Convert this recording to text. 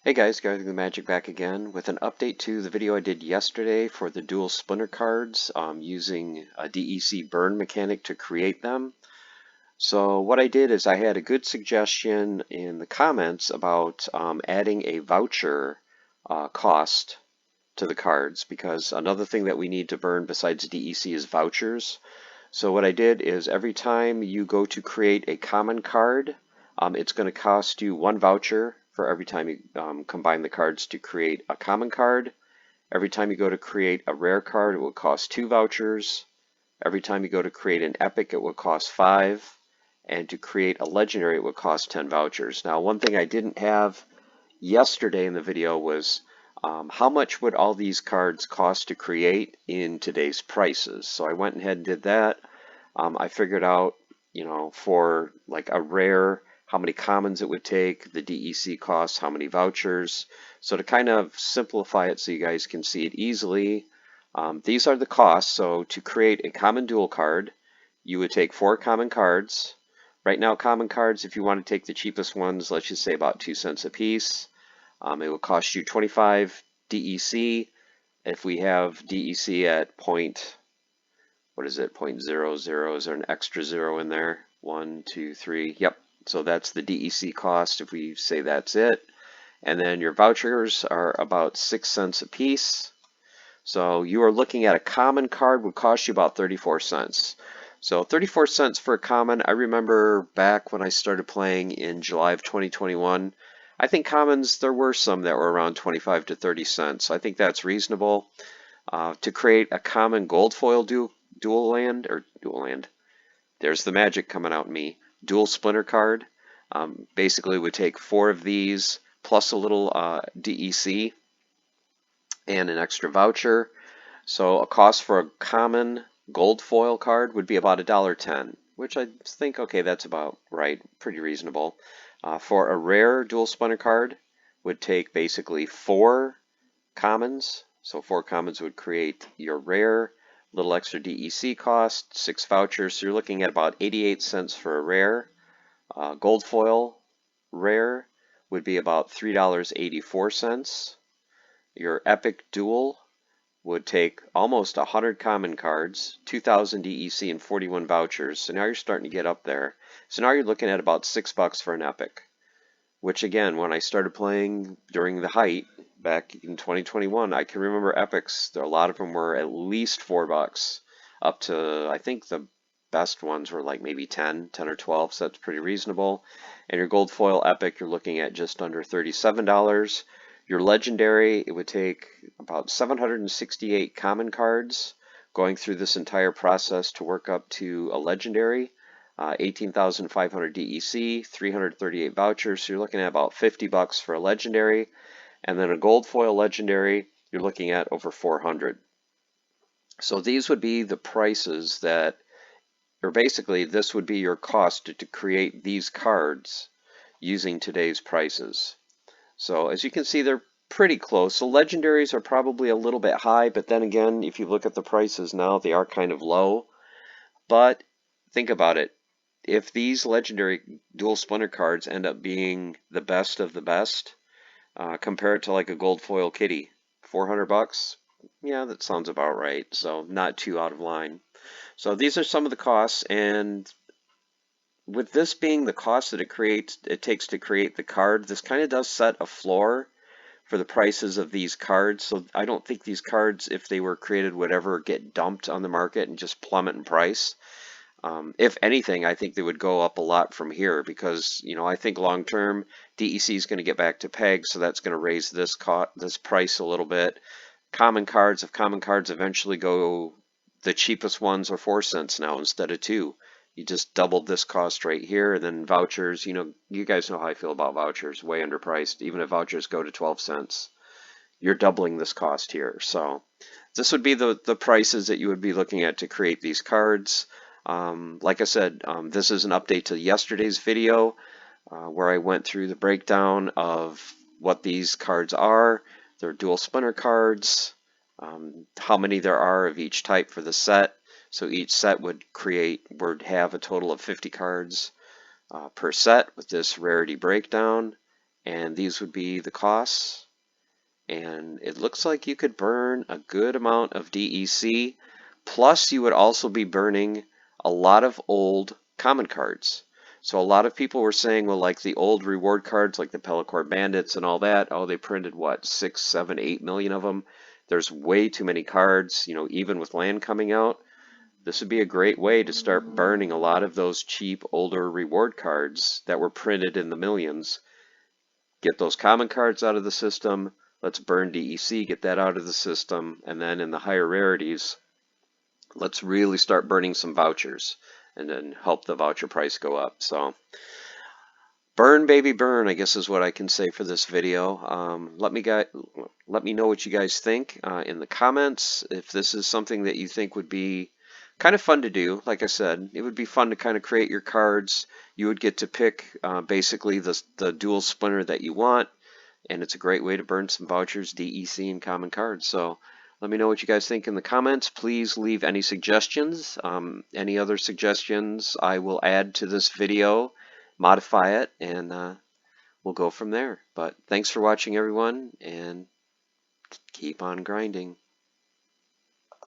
Hey guys, Gathering the Magic back again with an update to the video I did yesterday for the dual Splinter cards using a DEC burn mechanic to create them. So what I did is I had a good suggestion in the comments about adding a voucher cost to the cards, because another thing that we need to burn besides DEC is vouchers. So what I did is every time you go to create a common card, it's going to cost you one voucher for every time you combine the cards to create a common card. Every time you go to create a rare card, it will cost 2 vouchers. Every time you go to create an epic, it will cost 5. And to create a legendary, it will cost 10 vouchers. Now, one thing I didn't have yesterday in the video was how much would all these cards cost to create in today's prices. So I went ahead and did that. I figured out, for like a rare, how many commons it would take, the DEC costs, how many vouchers. So to kind of simplify it so you guys can see it easily, these are the costs. So to create a common dual card, you would take 4 common cards. Right now, common cards, if you want to take the cheapest ones, let's just say about 2 cents a piece. It will cost you 25 DEC. If we have DEC at what is it, 0.00, is there an extra 0 in there? 1, 2, 3, yep. So that's the DEC cost if we say that's it. And then your vouchers are about 6 cents a piece. So you are looking at a common card would cost you about 34 cents. So 34 cents for a common. I remember back when I started playing in July of 2021, I think commons, there were some that were around 25 to 30 cents. I think that's reasonable. To create a common gold foil dual land, there's the magic coming out in me, dual Splinter card. Basically would take 4 of these plus a little DEC and an extra voucher. So a cost for a common gold foil card would be about $1.10, which I think, okay, that's about right, pretty reasonable. For a rare dual Splinter card would take basically 4 commons. So 4 commons would create your rare, little extra DEC cost, 6 vouchers. So you're looking at about 88 cents for a rare. Gold foil rare would be about $3.84. Your epic dual would take almost 100 common cards, 2,000 DEC, and 41 vouchers. So now you're starting to get up there. So now you're looking at about $6 for an epic, which again, when I started playing during the height back in 2021, I can remember epics. A lot of them were at least $4, up to, I think the best ones were like maybe 10 or 12, so that's pretty reasonable. And your gold foil epic, you're looking at just under $37. Your legendary, it would take about 768 common cards going through this entire process to work up to a legendary. 18,500 DEC, 338 vouchers, so you're looking at about $50 for a legendary. And then a gold foil legendary, you're looking at over 400. So these would be the prices that, or basically this would be your cost to create these cards using today's prices. So as you can see, they're pretty close. So legendaries are probably a little bit high, but then again, if you look at the prices now, they are kind of low. But think about it. If these legendary dual Splinter cards end up being the best of the best, compare it to like a gold foil kitty, $400. Yeah, that sounds about right. So not too out of line. So these are some of the costs, and with this being the cost that it takes to create the card, this kind of does set a floor for the prices of these cards. So I don't think these cards, if they were created, would ever get dumped on the market and just plummet in price. If anything, I think they would go up a lot from here because, I think long term DEC is going to get back to peg, so that's going to raise this price a little bit. Common cards, if common cards eventually go, the cheapest ones are 4 cents now instead of 2. You just doubled this cost right here. And then vouchers, you guys know how I feel about vouchers, way underpriced. Even if vouchers go to 12 cents, you're doubling this cost here. So this would be the prices that you would be looking at to create these cards. Like I said, this is an update to yesterday's video where I went through the breakdown of what these cards are. They're dual Splinter cards, how many there are of each type for the set. So each set would have a total of 50 cards per set with this rarity breakdown. and these would be the costs. And it looks like you could burn a good amount of DEC, plus you would also be burning a lot of old common cards. So a lot of people were saying, well, like the old reward cards, like the Pellicore Bandits and all that, oh, they printed what, 6, 7, 8 million of them. There's way too many cards, you know, even with land coming out. This would be a great way to start burning a lot of those cheap older reward cards that were printed in the millions. Get those common cards out of the system. Let's burn DEC, get that out of the system. And then in the higher rarities, let's really start burning some vouchers and then help the voucher price go up. So burn, baby, burn, I guess is what I can say for this video. Let me know what you guys think in the comments. If this is something that you think would be kind of fun to do, like I said, it would be fun to kind of create your cards. You would get to pick basically the dual splinter that you want, and it's a great way to burn some vouchers, DEC, and common cards. So let me know what you guys think in the comments. Please leave any suggestions. Any other suggestions I will add to this video, modify it, and we'll go from there. But thanks for watching, everyone, and keep on grinding.